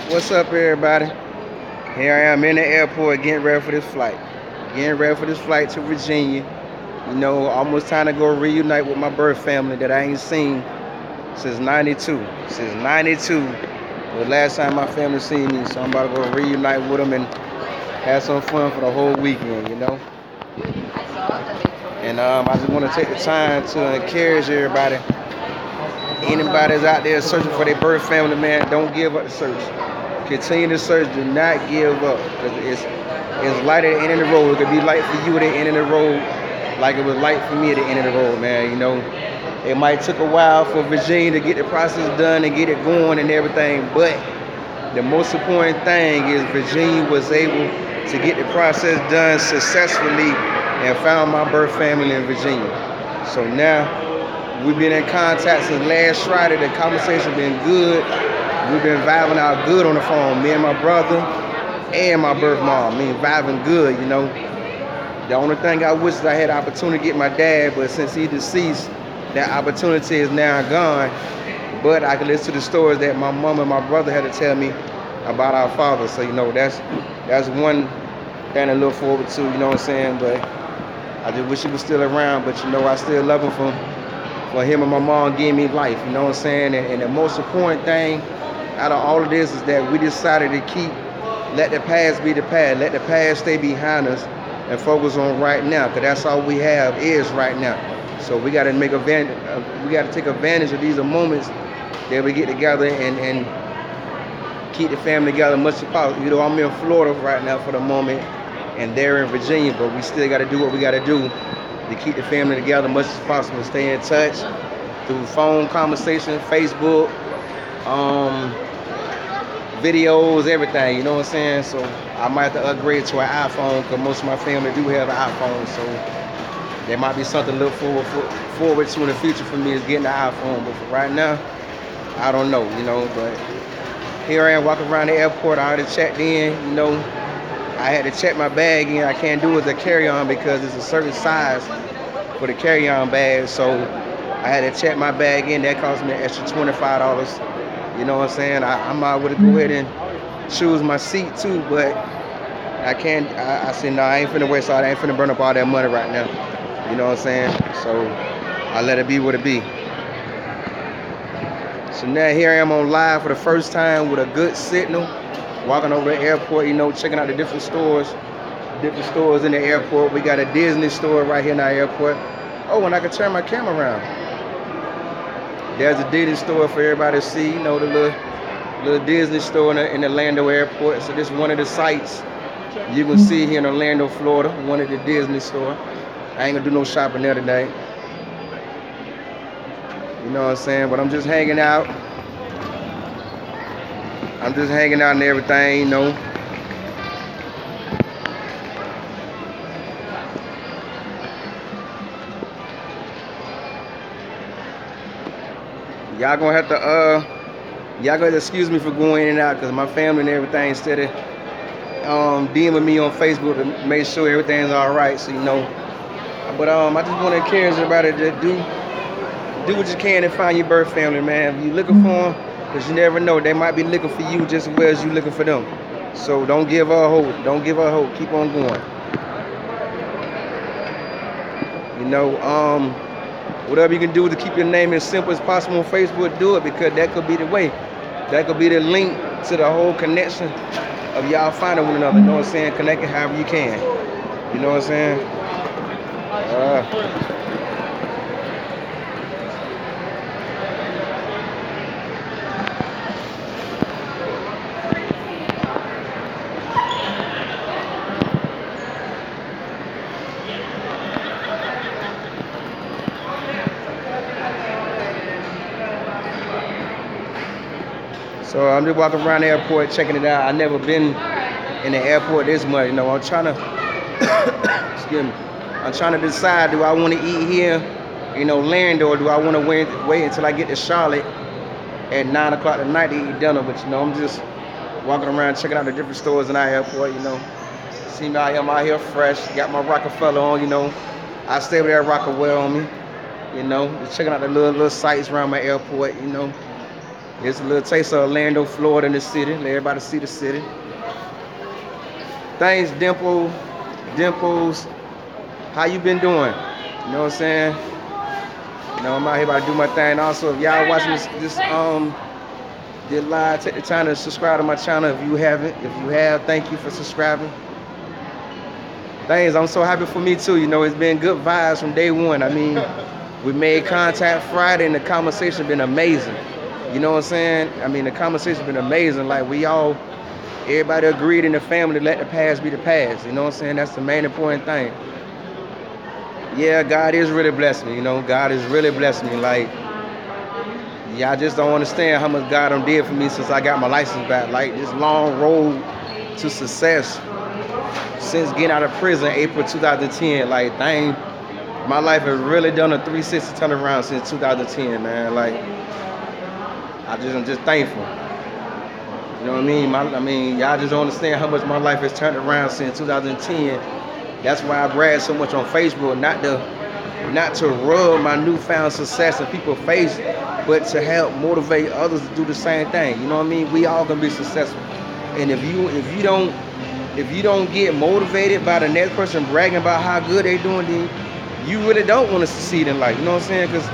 What's up, everybody? Here I am in the airport getting ready for this flight. Getting ready for this flight to Virginia. Almost time to go reunite with my birth family that I ain't seen since 92. Since 92 was the last time my family seen me. So I'm about to go reunite with them and have some fun for the whole weekend. And I just want to take the time to encourage everybody. Anybody that's out there searching for their birth family, man, don't give up the search. Continue to search. Do not give up. 'Cause it's light at the end of the road. It could be light for you at the end of the road, like it was light for me at the end of the road, man. It might took a while for Virginia to get the process done and get it going and everything, but the most important thing is Virginia was able to get the process done successfully and found my birth family in Virginia. So now we've been in contact since last Friday. The conversation been good. We've been vibing out good on the phone, me and my brother and my birth mom. Me vibing good. The only thing I wish is I had the opportunity to get my dad, but since he deceased, that opportunity is now gone. But I can listen to the stories that my mom and my brother had to tell me about our father. So that's one thing to look forward to. You know what I'm saying? But I just wish he was still around. But I still love him for him and my mom giving me life. You know what I'm saying? And the most important thing out of all of this is that we decided to let the past be the past, let the past stay behind us, and focus on right now, because that's all we have is right now. So we got to we got to take advantage of these moments that we get together and keep the family together as much as possible. I'm in Florida right now for the moment, and they're in Virginia, but we still got to do what we got to do to keep the family together as much as possible. Stay in touch through phone conversation, Facebook, videos, everything. You know what I'm saying? So I might have to upgrade to an iPhone, because most of my family do have an iPhone. So there might be something to look forward to in the future for me is getting an iPhone. But for right now, I don't know. But here I am walking around the airport. I already checked in. I had to check my bag in. I can't do it as a carry-on because it's a certain size for the carry-on bag. So I had to check my bag in. That cost me an extra $25. You know what I'm saying? I might would go ahead and choose my seat too, but I can't. I said, no, I ain't finna waste all that. I ain't finna burn up all that money right now. You know what I'm saying? So I let it be what it be. So now here I am on live for the first time with a good signal, walking over the airport, checking out the different stores in the airport. We got a Disney store right here in our airport. Oh, and I can turn my camera around. There's a Disney store for everybody to see, the little Disney store in the Orlando airport. So this is one of the sites you can see here in Orlando, Florida, one of the Disney store. I ain't gonna do no shopping there today. You know what I'm saying? But I'm just hanging out. And everything, Y'all gonna excuse me for going in and out, because my family and everything instead of DMing me on Facebook to make sure everything's all right. So but I just want to encourage everybody to do what you can to find your birth family, man. If you're looking for them, because you never know, they might be looking for you just as well as you looking for them. So don't give her hope. Don't give her hope. Keep on going. Whatever you can do to keep your name as simple as possible on Facebook, do it, because that could be the way. That could be the link to the whole connection of y'all finding one another. You know what I'm saying? Connecting however you can. You know what I'm saying? So I'm just walking around the airport, checking it out. I've never been in the airport this much. I'm trying to, excuse me. I'm trying to decide, do I want to eat here in Orlando, or do I want to wait until I get to Charlotte at 9 o'clock at night to eat dinner? But I'm just walking around, checking out the different stores in our airport. See me I'm out here fresh, got my Rockefeller on. I stay with that Rockefeller on me. Just checking out the little sights around my airport. It's a little taste of Orlando, Florida in the city. Let everybody see the city. Things, Dimples, how you been doing? You know what I'm saying? You know, I'm out here about to do my thing. Also, if y'all watching this live, take the time to subscribe to my channel if you haven't. If you have, thank you for subscribing. Things, I'm so happy for me too. You know, it's been good vibes from day one. I mean, we made contact Friday and the conversation been amazing. You know what I'm saying? I mean, the conversation been amazing. Like everybody agreed in the family to let the past be the past. You know what I'm saying? That's the main important thing. Yeah, God is really blessing me. You know, God is really blessing me. Like, y'all just don't understand how much God done did for me since I got my license back. Like, this long road to success since getting out of prison April 2010. Like, dang, my life has really done a 360 turnaround since 2010, man. Like, I'm just thankful. You know what I mean? Y'all just don't understand how much my life has turned around since 2010. That's why I brag so much on Facebook, not to rub my newfound success in people's face, but to help motivate others to do the same thing. You know what I mean? We all gonna be successful. And if you don't get motivated by the next person bragging about how good they doing, then you really don't want to succeed in life. You know what I'm saying? Because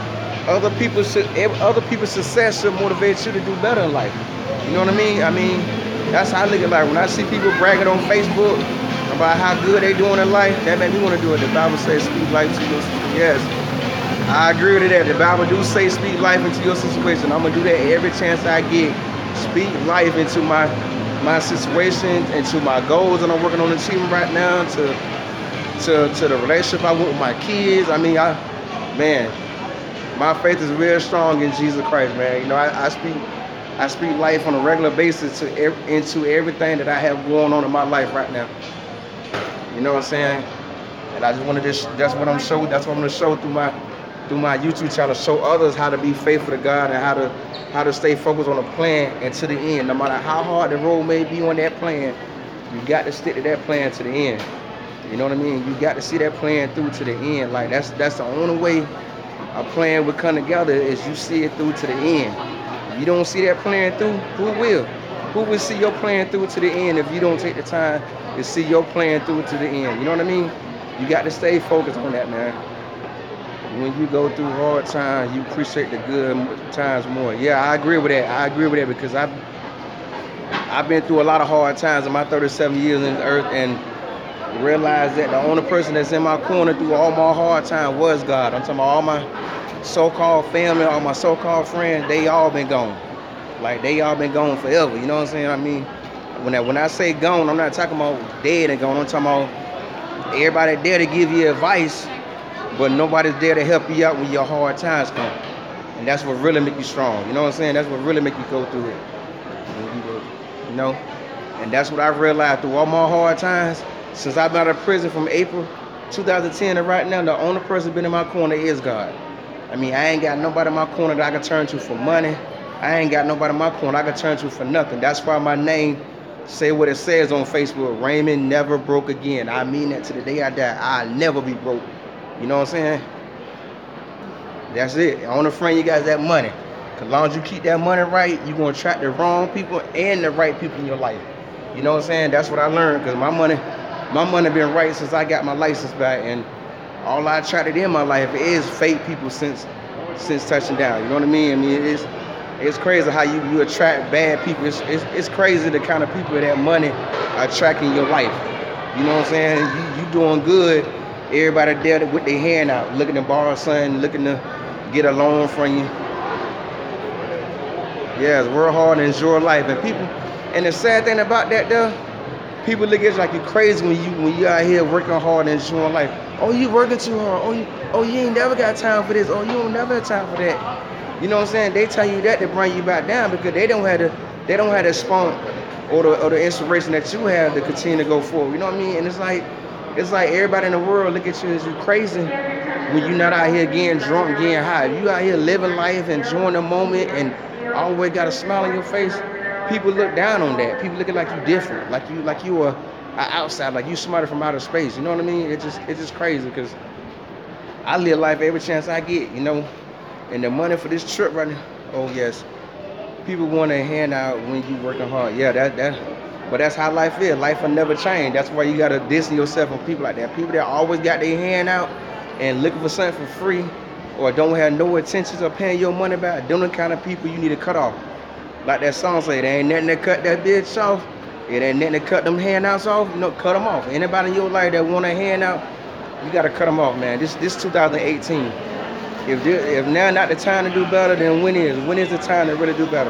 other people's success should motivate you to do better in life. You know what I mean? I mean, that's how I look at life. When I see people bragging on Facebook about how good they doing in life, that makes me want to do it. The Bible says speak life to your situation. Yes, I agree with that. The Bible do say speak life into your situation. I'm gonna do that every chance I get. Speak life into my situation, into my goals that I'm working on achieving right now, to the relationship I want with my kids. I mean, man, my faith is real strong in Jesus Christ, man. You know, I speak life on a regular basis into everything that I have going on in my life right now. You know what I'm saying? And I just wanted to, that's what I'm gonna show through my YouTube channel, show others how to be faithful to God and how to stay focused on a plan and to the end. No matter how hard the road may be on that plan, you got to stick to that plan to the end. You know what I mean? You got to see that plan through to the end. Like that's the only way a plan would come together, is you see it through to the end. If you don't see that plan through, who will? Who will see your plan through to the end if you don't take the time to see your plan through to the end? You know what I mean? You got to stay focused on that, man. When you go through hard times, you appreciate the good times more. Yeah, I agree with that. I agree with that because I've been through a lot of hard times in my 37 years in the earth, and realized that the only person that's in my corner through all my hard times was God. I'm talking about all my so-called family, all my so-called friends, they all been gone. Like, they all been gone forever. You know what I'm saying? I mean, when I say gone, I'm not talking about dead and gone. I'm talking about everybody there to give you advice, but nobody's there to help you out when your hard times come. And that's what really make you strong. You know what I'm saying? That's what really make you go through it. You know? And that's what I realized through all my hard times. Since I've been out of prison from April 2010 to right now, the only person been in my corner is God. I mean, I ain't got nobody in my corner that I can turn to for money. I ain't got nobody in my corner I can turn to for nothing. That's why my name say what it says on Facebook. Raymond never broke again. I mean that to the day I die. I'll never be broke. You know what I'm saying? That's it. The only friend you got is that money. Because as long as you keep that money right, you're going to attract the wrong people and the right people in your life. You know what I'm saying? That's what I learned, because my money been right since I got my license back, and all I attracted in my life is fake people since touching down. You know what I mean? I mean, it's crazy how you attract bad people. It's crazy the kind of people that money attract in your life. You know what I'm saying? You doing good. Everybody there with their hand out, looking to borrow something, looking to get a loan from you. Yeah, work hard and enjoy life. And the sad thing about that, though, people look at you like you crazy when you out here working hard and enjoying life. Oh, you working too hard. Oh, you ain't never got time for this. Oh, you don't never have time for that. You know what I'm saying? They tell you that to bring you back down, because they don't have the spunk or the inspiration that you have to continue to go forward. You know what I mean? And it's like everybody in the world look at you as you crazy when you're not out here getting drunk, getting high. If you out here living life, enjoying the moment, and always got a smile on your face, people look down on that. People looking like you different, like you are outside, like you smarter from outer space. You know what I mean? It's just crazy, because I live life every chance I get, you know. And the money for this trip right now, oh yes, People want a handout when you working hard. Yeah, but that's how life is. Life will never change. That's why you gotta distance yourself from people like that. People that always got their hand out and looking for something for free, or don't have no intentions of paying your money back. Them the kind of people you need to cut off. Like that song say, there ain't nothing to cut that bitch off. It ain't nothing to cut them handouts off. You know, cut them off. Anybody in your life that want a handout, you gotta cut them off, man. This 2018. If now not the time to do better, then when is? When is the time to really do better?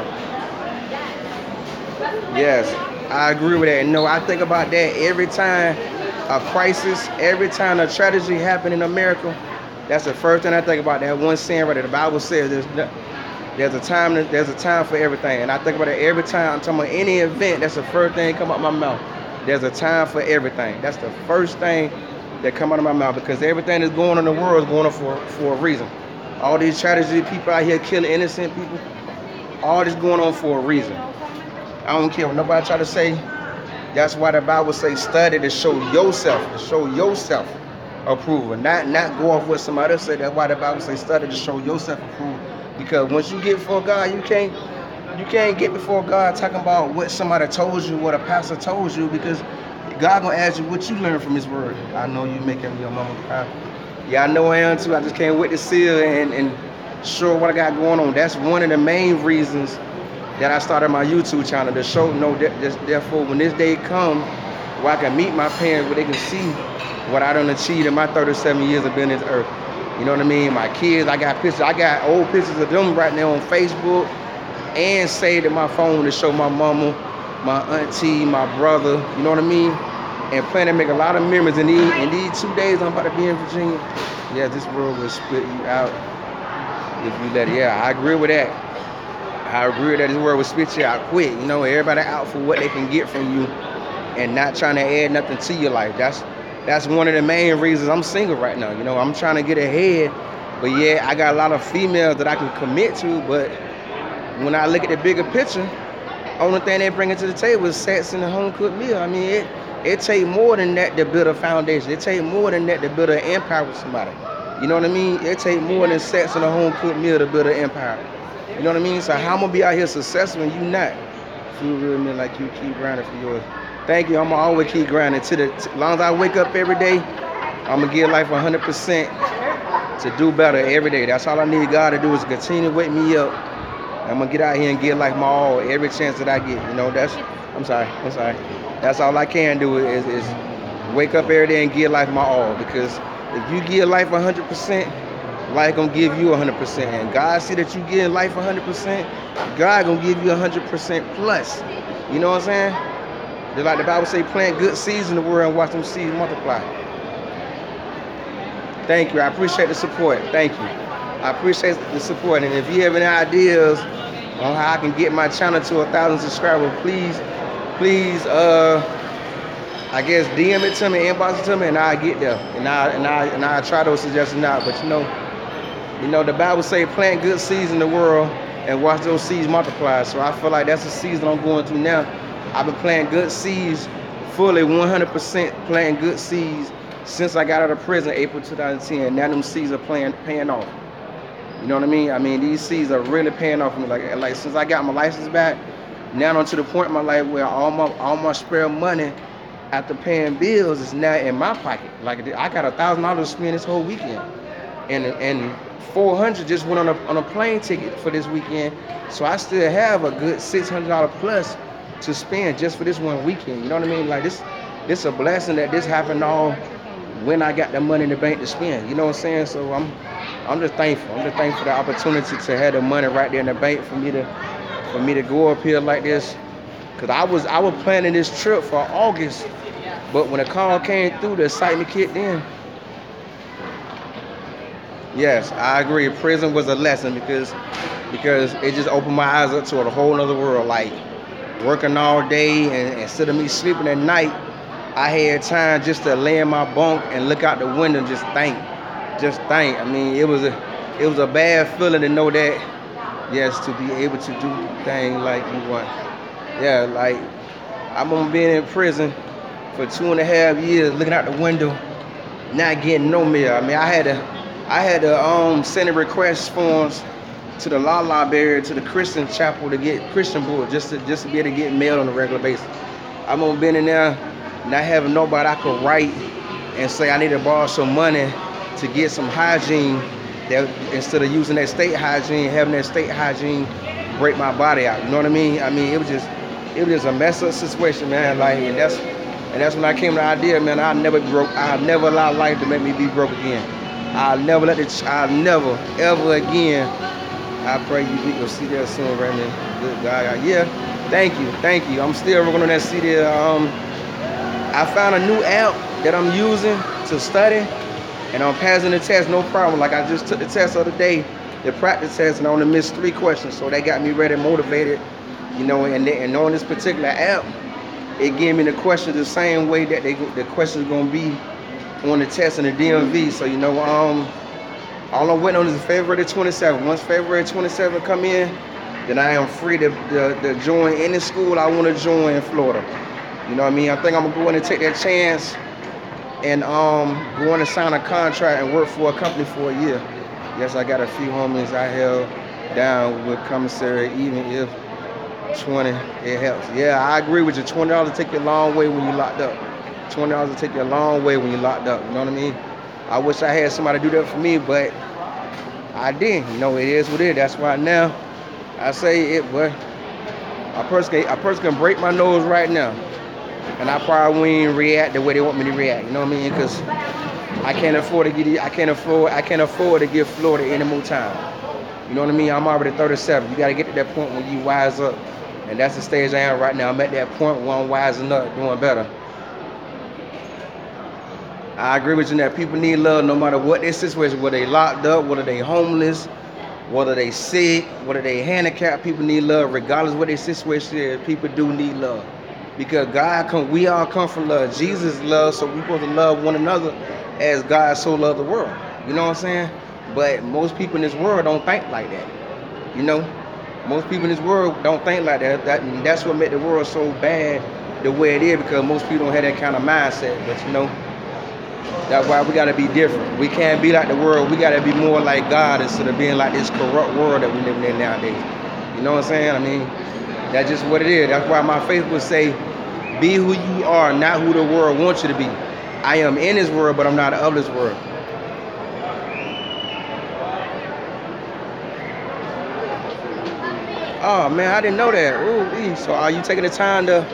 Yes, I agree with that. And no, I think about that every time a crisis, every time a tragedy happen in America. That's the first thing I think about. That one saying right there. The Bible says there's a time for everything. And I think about it every time I'm talking about any event. That's the first thing that come out my mouth. There's a time for everything. That's the first thing that come out of my mouth, because everything that's going on in the world is going on for a reason. All these tragedies, people out here killing innocent people, all this going on for a reason. I don't care what nobody try to say. That's why the Bible says study to show yourself approval, not go off what somebody else said. That's why the Bible says study to show yourself approval. Because once you get before God, you can't get before God talking about what somebody told you, what a pastor told you, because God gonna ask you what you learned from His word. I know you making your mama cry. Yeah, I know I am too. I just can't wait to see her and show what I got going on. That's one of the main reasons that I started my YouTube channel, to show, therefore, when this day comes, where I can meet my parents, where they can see what I done achieved in my 37 years of being on this earth. You know what I mean? My kids, I got pictures. I got old pictures of them right now on Facebook, and saved in my phone to show my mama, my auntie, my brother. You know what I mean? And plan to make a lot of memories in these 2 days I'm about to be in Virginia. Yeah, this world will split you out if you let it. Yeah, I agree with that. I agree that this world will split you out quick. You know, everybody out for what they can get from you and not trying to add nothing to your life. That's one of the main reasons I'm single right now. You know, I'm trying to get ahead, but yeah, I got a lot of females that I can commit to, but when I look at the bigger picture, only thing they bring to the table is sex and a home-cooked meal. I mean, it take more than that to build a foundation. It take more than that to build an empire with somebody. You know what I mean? It take more than sex and a home-cooked meal to build an empire. You know what I mean? So how I'm going to be out here successful and you not? Feel real men like you, keep grinding for yours. Thank you. I'm going to always keep grinding. As long as I wake up every day, I'm going to give life 100% to do better every day. That's all I need God to do, is continue to wake me up. I'm going to get out here and give life my all every chance that I get. You know, I'm sorry. That's all I can do is wake up every day and give life my all. Because if you give life 100%, life gonna give you 100%. And God see that you give life 100%, God gonna give you 100% plus. You know what I'm saying? Just like the Bible say, plant good seeds in the world and watch them seeds multiply. Thank you. I appreciate the support. Thank you. I appreciate the support. And if you have any ideas on how I can get my channel to 1,000 subscribers, please, I guess DM it to me, inbox it to me, and I'll get there. And I try those suggestions out. But you know, the Bible say plant good seeds in the world and watch those seeds multiply. So I feel like that's the season I'm going through now. I've been planting good seeds, fully 100% planting good seeds since I got out of prison, April 2010. Now them seeds are paying off. You know what I mean? I mean, these seeds are really paying off for me. Like since I got my license back, now I'm to the point in my life where all my spare money after paying bills is now in my pocket. Like I got $1,000 to spend this whole weekend, and 400 just went on a plane ticket for this weekend. So I still have a good $600 plus to spend just for this one weekend. You know what I mean? Like this a blessing that this happened all when I got the money in the bank to spend. You know what I'm saying? So I'm just thankful. I'm just thankful for the opportunity to have the money right there in the bank for me to go up here like this. Cause I was planning this trip for August, but when the call came through, the excitement kicked in. Yes, I agree. Prison was a lesson because it just opened my eyes up to a whole other world. Like working all day, and instead of me sleeping at night, I had time just to lay in my bunk and look out the window and just think. I mean, it was a bad feeling to know that, yes, to be able to do things like you want. Yeah, like I'm gonna be in prison for 2.5 years, looking out the window, not getting no mail. I mean, I had to send a request forms to the La Library, to the Christian chapel to get Christian books, just to be able to get mail on a regular basis. I've been in there not having nobody I could write and say I need to borrow some money to get some hygiene, that instead of using that state hygiene, having that state hygiene break my body out. You know what I mean? I mean, it was just a messed up situation, man. Like, and that's when I came to the idea, man. I'll never allow life to make me be broke again. I'll never ever again. I pray you get your CDL soon, right, man. Good God, yeah. Thank you. I'm still working on that CDL. I found a new app that I'm using to study, and I'm passing the test, no problem. Like, I just took the test the other day, the practice test, and I only missed 3 questions, so that got me ready, motivated, you know. And on this particular app, it gave me the questions the same way that the questions gonna be on the test in the DMV. So, you know, all I'm waiting on is February 27th. Once February 27th come in, then I am free to join any school I want to join in Florida. You know what I mean? I think I'm gonna go in and take that chance and go in and sign a contract and work for a company for a year. Yes, I got a few homies I held down with commissary, even if 20, it helps. Yeah, I agree with you. $20 will take you a long way when you're locked up. $20 will take you a long way when you're locked up. You know what I mean? I wish I had somebody do that for me, but I didn't. You know, it is what it is. That's why now I say it, but a person can break my nose right now, and I probably won't even react the way they want me to react. You know what I mean? Because I can't afford to give Florida any more time. You know what I mean? I'm already 37. You got to get to that point when you wise up, and that's the stage I am right now. I'm at that point where I'm wising up, doing better. I agree with you that people need love no matter what their situation, whether they locked up, whether they homeless, whether they sick, whether they handicapped. People need love regardless of what their situation is. People do need love, because we all come from love. Jesus loves, so we're supposed to love one another as God so loved the world. You know what I'm saying? But most people in this world don't think like that. You know, most people in this world don't think like that. That's what made the world so bad the way it is, because most people don't have that kind of mindset. But you know, that's why we gotta be different. We can't be like the world. We gotta be more like God instead of being like this corrupt world that we live in nowadays. You know what I'm saying? I mean, that's just what it is. That's why my faith would say, be who you are, not who the world wants you to be. I am in this world, but I'm not of this world. Oh man, I didn't know that. Ooh, so are you taking the time to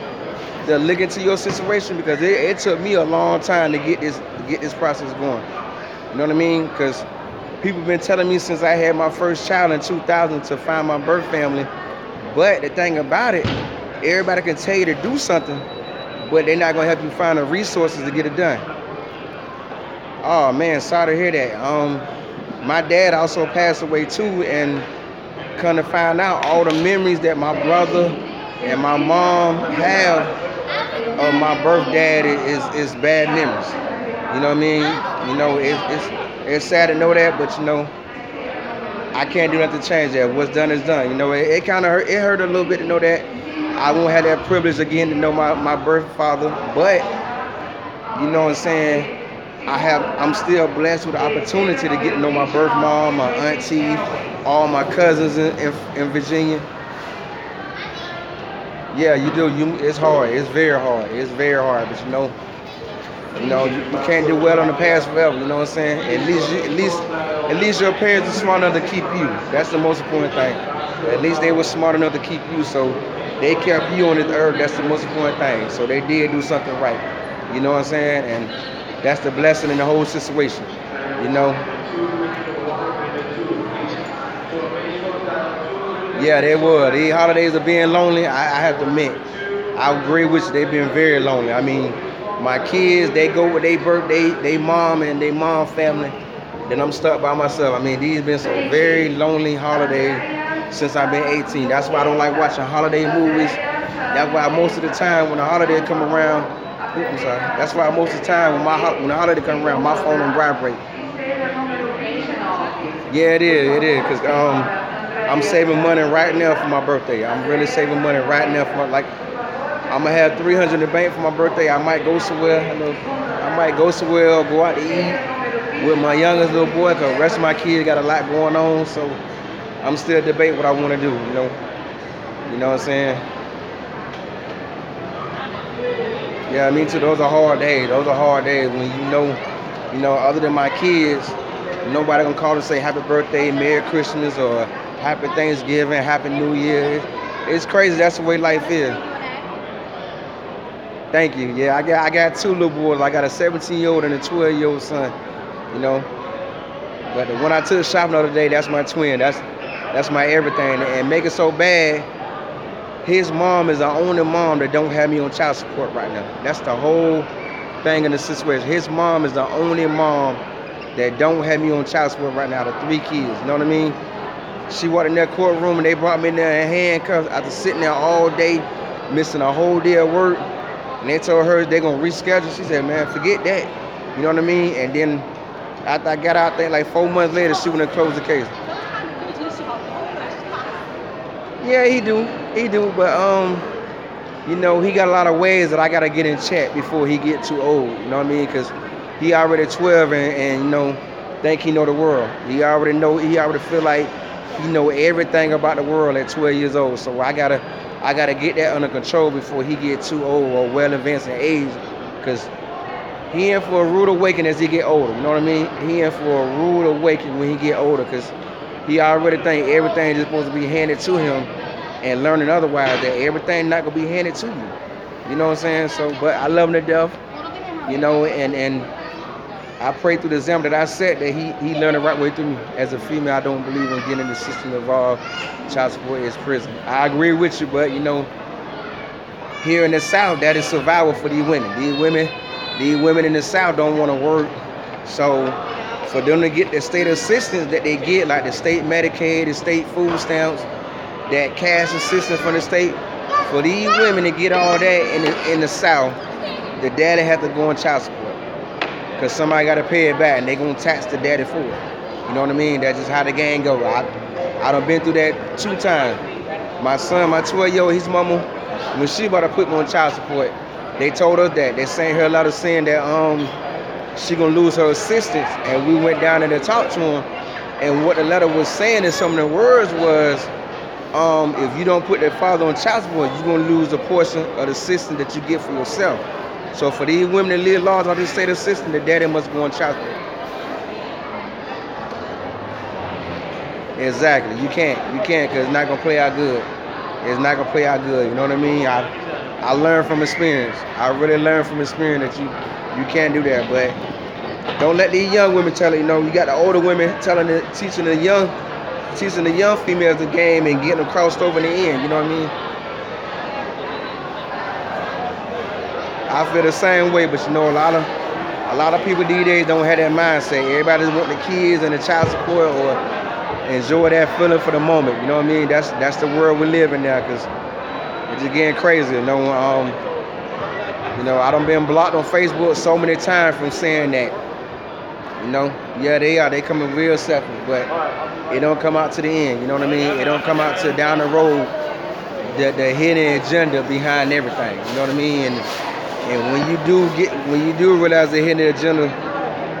look into your situation? Because it took me a long time to get this process going. You know what I mean? Because people been telling me since I had my first child in 2000 to find my birth family. But the thing about it, everybody can tell you to do something, but they're not gonna help you find the resources to get it done. Oh man, sorry to hear that. My dad also passed away too, and come to find out, all the memories that my brother and my mom have of my birth dad is bad memories. You know what I mean? You know, it's sad to know that, but you know, I can't do nothing to change that. What's done is done. You know, it kind of hurt. It hurt a little bit to know that I won't have that privilege again to know my birth father. But you know what I'm saying? I'm still blessed with the opportunity to get to know my birth mom, my auntie, all my cousins in Virginia. Yeah, you do. It's hard. It's very hard. It's very hard. But you know, you can't do well on the past forever. You know what I'm saying? At least your parents are smart enough to keep you. That's the most important thing. At least they were smart enough to keep you, so they kept you on this earth. That's the most important thing. So they did do something right. You know what I'm saying? And that's the blessing in the whole situation. You know. Yeah, they were. These holidays of being lonely, I have to admit, I agree with you. They've been very lonely. I mean, my kids, they go with their birthday, they mom and their mom family. Then I'm stuck by myself. I mean, these have been some very lonely holidays since I've been 18. That's why I don't like watching holiday movies. That's why most of the time when the holiday come around, I'm sorry. That's why most of the time when the holiday come around, my phone don't vibrate. Yeah, it is, cause I'm saving money right now for my birthday. I'm really saving money right now for I'm gonna have $300 in the bank for my birthday. I might go somewhere. Or go out to eat with my youngest little boy, cause the rest of my kids got a lot going on. So I'm still debating what I want to do. You know what I'm saying? Yeah, me too. Those are hard days. Those are hard days when other than my kids, nobody gonna call and say happy birthday, Merry Christmas, or happy Thanksgiving, happy New Year. It's crazy. That's the way life is. Thank you. Yeah, I got two little boys. I got a 17-year-old and a 12-year-old son. You know, but the one I took shopping the other day, that's my twin. That's my everything. And make it so bad, his mom is the only mom that don't have me on child support right now. That's the whole thing in the situation. His mom is the only mom that don't have me on child support right now. The 3 kids. You know what I mean? She walked in that courtroom and they brought me in there in handcuffs after sitting there all day, missing a whole day of work. And they told her they're gonna reschedule. She said, "Man, forget that." You know what I mean? And then after I got out there, like 4 months later, she went and closed the case. Yeah, he do, but he got a lot of ways that I gotta get in check before he get too old. You know what I mean? Because he already 12 and think he know the world. He already feel like he know everything about the world at 12 years old. So I gotta get that under control before he get too old or well advanced in age. Because he in for a rude awakening as he get older. You know what I mean? He in for a rude awakening when he get older, because he already think everything is supposed to be handed to him, and learning otherwise, that everything not gonna be handed to you. You know what I'm saying? So, but I love him to death. And I pray through the example that I set that he learned the right way through me. As a female, I don't believe in getting the system involved. Child support is prison. I agree with you, but here in the South, that is survival for these women. These women in the South don't want to work, so for them to get the state assistance that they get, like the state Medicaid, the state food stamps, that cash assistance from the state, for these women to get all that in the South, the daddy have to go on child support, because somebody got to pay it back, and they gonna tax the daddy for it. You know what I mean? That's just how the game go. I done been through that 2 times. My son, my 12-year-old, his mama, when she about to put me on child support, they told us that. They sent her a letter saying that she gonna lose her assistance, and we went down there to talk to him. And what the letter was saying, and some of the words was, if you don't put their father on child support, you're gonna lose a portion of the assistance that you get for yourself. So for these women that live large on this state assistance, the daddy must go on child support. Exactly. You can't, because it's not gonna play out good. It's not gonna play out good. You know what I mean? I learned from experience. I really learned from experience that you can't do that. But don't let these young women tell it. You got the older women teaching the young females the game and getting them crossed over in the end. You know what I mean? I feel the same way, but a lot of people these days don't have that mindset. Everybody just want the kids and the child support or enjoy that feeling for the moment. You know what I mean? That's the world we live in now, because it's just getting crazy. I done been blocked on Facebook so many times from saying that. Yeah, they coming real selfish, but it don't come out to the end. You know what I mean? It don't come out to down the road, the hidden agenda behind everything. You know what I mean? And when you do realize the hidden agenda,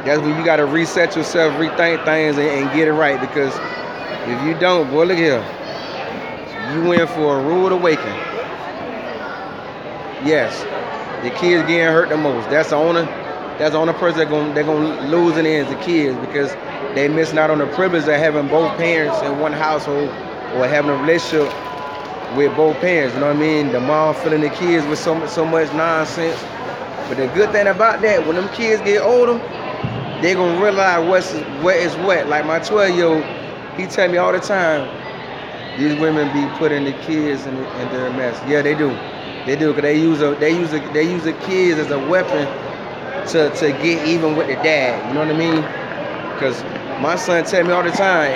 that's when you got to reset yourself, rethink things, and get it right. Because if you don't, boy, look here, you in for a rude awakening. Yes, the kids getting hurt the most. That's the only person they're gonna lose in the end, is the kids, because they missing out on the privilege of having both parents in one household, or having a relationship with both parents. You know what I mean? The mom filling the kids with so much nonsense. But the good thing about that, when them kids get older, they gonna realize what is what. Like my 12-year-old, he tell me all the time, these women be putting the kids in their mess. Yeah, they do, because they use the kids as a weapon to get even with the dad. You know what I mean? Because my son tell me all the time,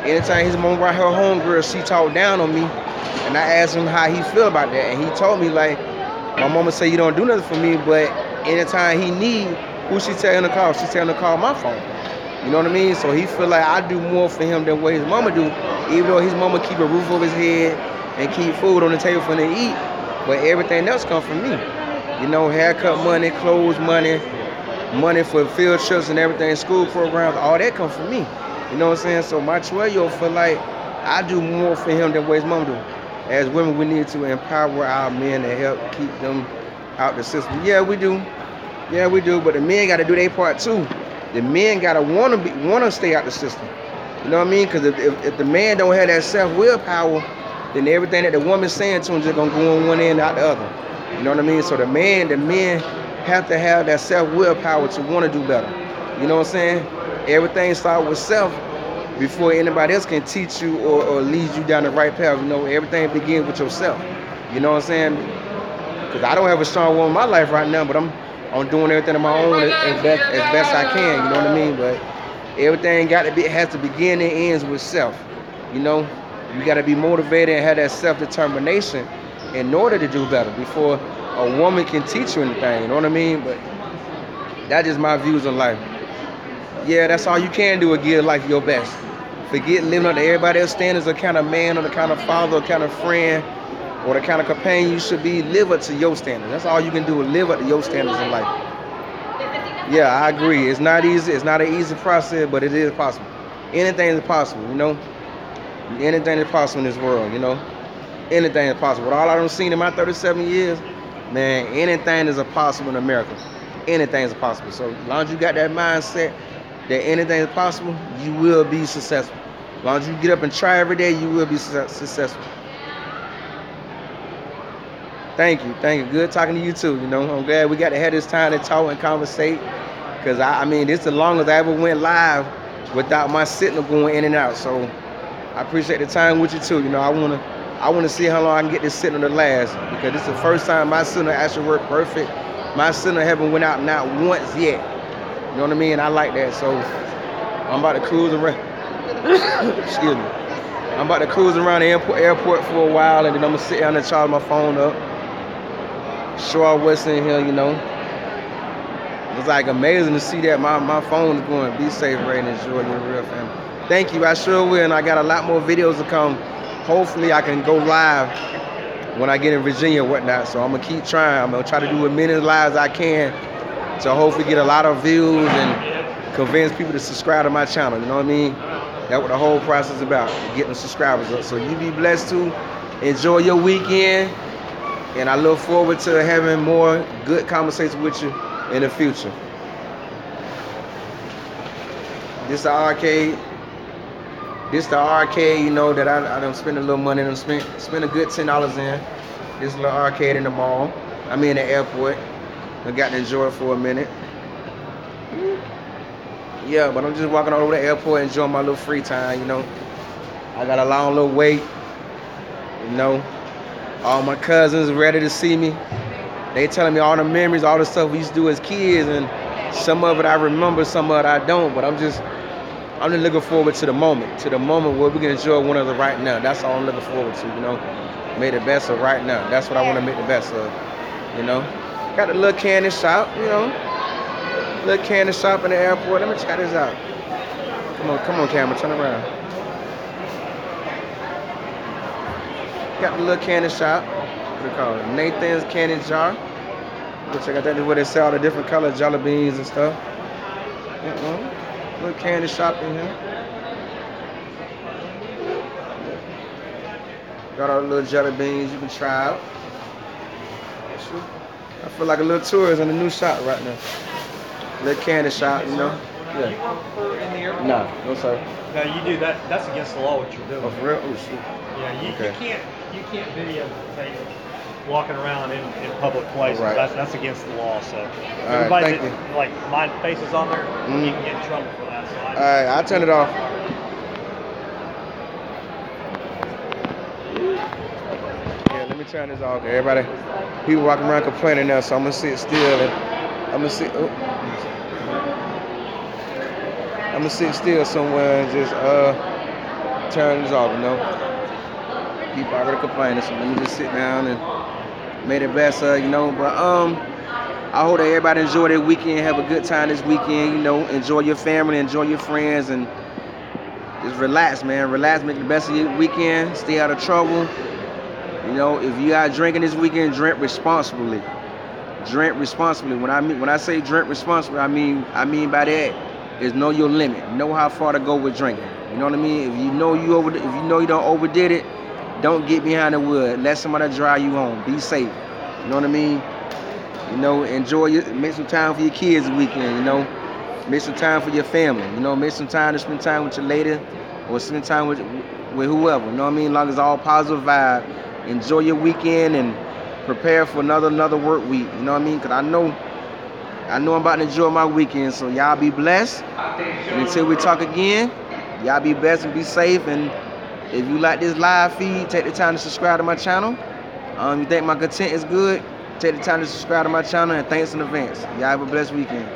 anytime his mom brought her homegirl, she talked down on me, and I asked him how he feel about that, and he told me, like, my mama say you don't do nothing for me, but anytime he need, who she tell him to call? She tell him to call my phone. You know what I mean? So he feel like I do more for him than what his mama do, even though his mama keep a roof over his head and keep food on the table for him to eat, but everything else come from me. Haircut money, clothes money for field trips and everything, school programs, all that come from me. You know what I'm saying? So my 12-year-old feel like I do more for him than what his mom do. As women, we need to empower our men to help keep them out the system. Yeah, we do. Yeah, we do. But the men got to do their part too. The men got to wanna stay out the system. You know what I mean? Because if the man don't have that self-willpower, then everything that the woman's saying to him just gonna go on one end out the other. You know what I mean? So the men have to have that self-willpower to want to do better. You know what I'm saying? Everything starts with self before anybody else can teach you or lead you down the right path. You know, everything begins with yourself. You know what I'm saying? Because I don't have a strong woman in my life right now, but I'm doing everything on my own as best I can. You know what I mean? But everything has to begin and ends with self. You know, you got to be motivated and have that self-determination in order to do better before a woman can teach you anything. You know what I mean? But that's just my views on life. Yeah, that's all you can do is give life your best. Forget living up to everybody else's standards, the kind of man or the kind of father or the kind of friend or the kind of companion you should be. Live up to your standards. That's all you can do is live up to your standards in life. Yeah, I agree. It's not easy. It's not an easy process, but it is possible. Anything is possible, you know? Anything is possible in this world, you know? Anything is possible. With all I've seen in my 37 years, man, anything is possible in America. Anything is possible. So as long as you got that mindset that anything is possible, you will be successful. As long as you get up and try every day, you will be successful. Thank you. Good talking to you too. You know, I'm glad we got to have this time to talk and conversate. Cause I mean, this is the longest I ever went live without my signal going in and out. So I appreciate the time with you too. You know, I wanna see how long I can get this signal to last, because this is the first time my signal actually worked perfect. My signal haven't went out not once yet. You know what I mean? I like that. So I'm about to cruise around. Excuse me. I'm about to cruise around the airport for a while, and then I'm gonna sit down and charge my phone up. Show out what's in here, you know. It's like amazing to see that my phone is going. Be safe, Ray, and enjoy your real family. Thank you, I sure will, and I got a lot more videos to come. Hopefully I can go live when I get in Virginia or whatnot, so I'm gonna keep trying. I'm gonna try to do as many lives as I can to hopefully get a lot of views and convince people to subscribe to my channel, you know what I mean? That's what the whole process is about, getting subscribers up. So you be blessed too. Enjoy your weekend, and I look forward to having more good conversations with you in the future. This the arcade. You know, that I done spend a little money and spend a good $10 in. This little arcade in the mall. I mean the airport. I got to enjoy it for a minute. Yeah, but I'm just walking all over the airport enjoying my little free time, you know. I got a long little wait. You know. All my cousins ready to see me. They telling me all the memories, all the stuff we used to do as kids, and some of it I remember, some of it I don't, but I'm just looking forward to the moment where we can enjoy one another right now. That's all I'm looking forward to, you know. Make the best of right now. That's what I want to make the best of, you know. Got a little candy shop, you know. Little candy shop in the airport. Let me check this out. Come on, camera, turn around. Got the little candy shop. What do you call it? Nathan's Candy Jar. Go check out that. Is where they sell all the different colored jelly beans and stuff. Little candy shop in here. Got all the little jelly beans you can try out. I feel like a little tourist in a new shop right now. Little candy shop, you know. Yeah. Do you work for in the airport? No, sir. No, you do that. That's against the law what you're doing. Oh, for real? Oh, shoot. Yeah, Okay. you can't videotape walking around in public places. Right. That's against the law. So Right, everybody thank that like my face is on there, you can get in trouble for that. So All right, I'll turn it off. Yeah, let me turn this off. Everybody, people walking around complaining now, so I'm gonna sit still and I'm gonna sit still somewhere and just turn this off, you know. People already complaining, so let me just sit down and make it best, you know. But I hope that everybody enjoy their weekend, have a good time this weekend, you know. Enjoy your family, enjoy your friends, and just relax, man. Relax, make the best of your weekend. Stay out of trouble. You know, if you out drinking this weekend, drink responsibly. Drink responsibly. When I say drink responsibly, I mean by that is know your limit. Know how far to go with drinking. You know what I mean? If you know you don't overdid it, don't get behind the wheel. Let somebody drive you home. Be safe. You know what I mean? You know, make some time for your kids this weekend. You know, make some time for your family. You know, make some time to spend time with your lady or spend time with whoever. You know what I mean? As long as all positive vibe. Enjoy your weekend and prepare for another work week. You know what I mean? Because I know I'm about to enjoy my weekend. So y'all be blessed. And until we talk again, y'all be blessed and be safe. And if you like this live feed, take the time to subscribe to my channel. You think my content is good, take the time to subscribe to my channel, and thanks in advance. Y'all have a blessed weekend.